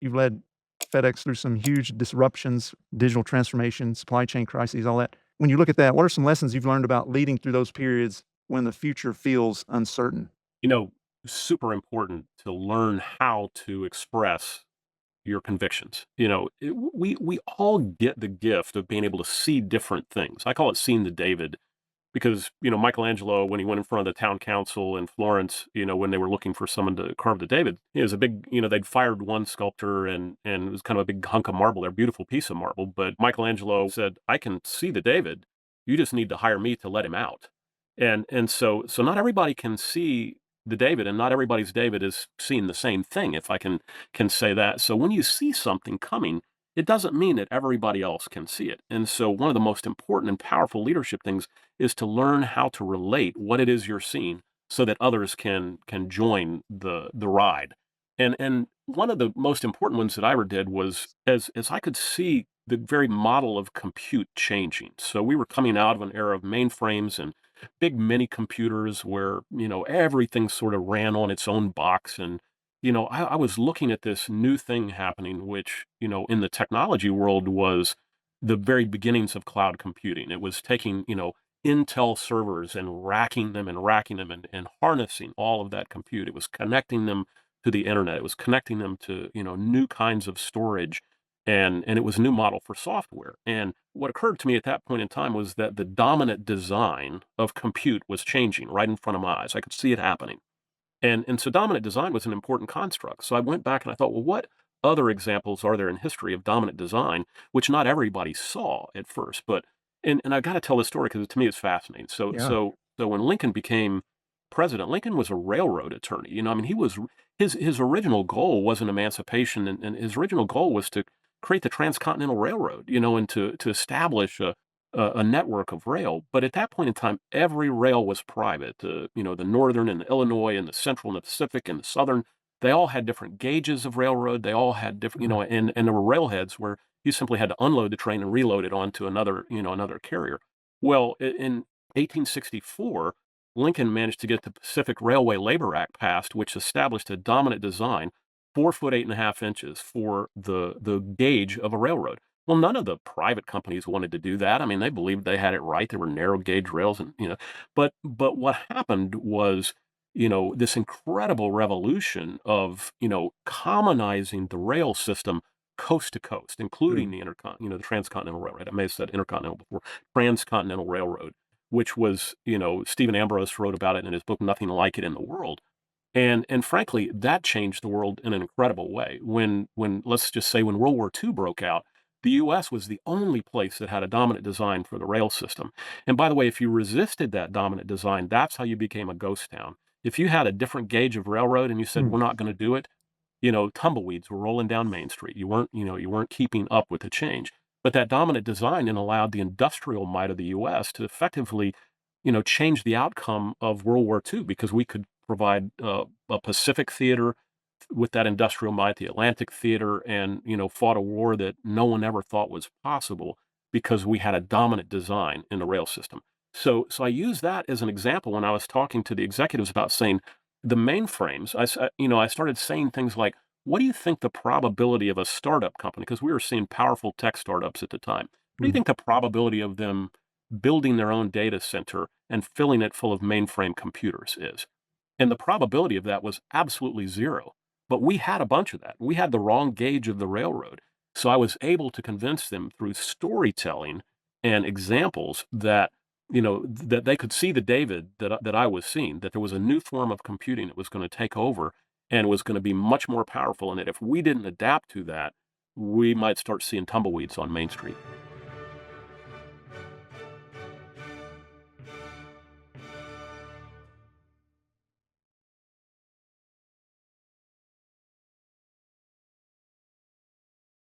you've led FedEx through some huge disruptions, digital transformation, supply chain crises, all that. When you look at that, what are some lessons you've learned about leading through those periods when the future feels uncertain? You know, super important to learn how to express your convictions. We all get the gift of being able to see different things. I call it seeing the David because, Michelangelo, when he went in front of the town council in Florence, when they were looking for someone to carve the David, it was a big, they'd fired one sculptor and it was kind of a big hunk of marble, a beautiful piece of marble. But Michelangelo said, I can see the David. You just need to hire me to let him out. And so not everybody can see the David, and not everybody's David is seeing the same thing, if I can say that. So when you see something coming, it doesn't mean that everybody else can see it. And so one of the most important and powerful leadership things is to learn how to relate what it is you're seeing so that others can join the ride. And one of the most important ones that I ever did was as I could see the very model of compute changing. So we were coming out of an era of mainframes and big mini computers where, everything sort of ran on its own box. And, I was looking at this new thing happening, which, in the technology world was the very beginnings of cloud computing. It was taking, Intel servers and racking them and harnessing all of that compute. It was connecting them to the internet. It was connecting them to, new kinds of storage. And it was a new model for software. And what occurred to me at that point in time was that the dominant design of compute was changing right in front of my eyes. I could see it happening. And so dominant design was an important construct. So I went back and I thought, well, what other examples are there in history of dominant design, which not everybody saw at first? But and I got to tell this story because to me it's fascinating. So Yeah. so so when Lincoln became president, Lincoln was a railroad attorney. I mean, he was his original goal wasn't emancipation, and his original goal was to create the transcontinental railroad. And to establish a network of rail. But at that point in time, every rail was private. The northern and the Illinois and the central and the Pacific and the southern, they all had different gauges of railroad. They all had different, Mm. and there were railheads where you simply had to unload the train and reload it onto another carrier. Well, in 1864, Lincoln managed to get the Pacific Railway Labor Act passed, which established a dominant design, 4 foot 8.5 inches for the gauge of a railroad. Well, none of the private companies wanted to do that. I mean, they believed they had it right. There were narrow gauge rails but what happened was, this incredible revolution of, commonizing the rail system coast to coast, including Mm. the transcontinental railroad. I may have said intercontinental before, transcontinental railroad, which was, Stephen Ambrose wrote about it in his book, Nothing Like It in the World. And frankly, that changed the world in an incredible way. When let's just say when World War II broke out, the US was the only place that had a dominant design for the rail system. And by the way, if you resisted that dominant design, that's how you became a ghost town. If you had a different gauge of railroad and you said, Mm. we're not going to do it, tumbleweeds were rolling down Main Street. You weren't keeping up with the change. But that dominant design then allowed the industrial might of the US to effectively, change the outcome of World War II because we could provide a Pacific theater with that industrial might, the Atlantic theater, and fought a war that no one ever thought was possible because we had a dominant design in the rail system. So I use that as an example when I was talking to the executives about saying the mainframes. I started saying things like, "What do you think the probability of a startup company?" Because we were seeing powerful tech startups at the time. What do you Mm. think the probability of them building their own data center and filling it full of mainframe computers is? And the probability of that was absolutely zero. But we had a bunch of that. We had the wrong gauge of the railroad. So I was able to convince them through storytelling and examples that, that they could see the David that I was seeing, that there was a new form of computing that was going to take over and was going to be much more powerful. And that if we didn't adapt to that, we might start seeing tumbleweeds on Main Street.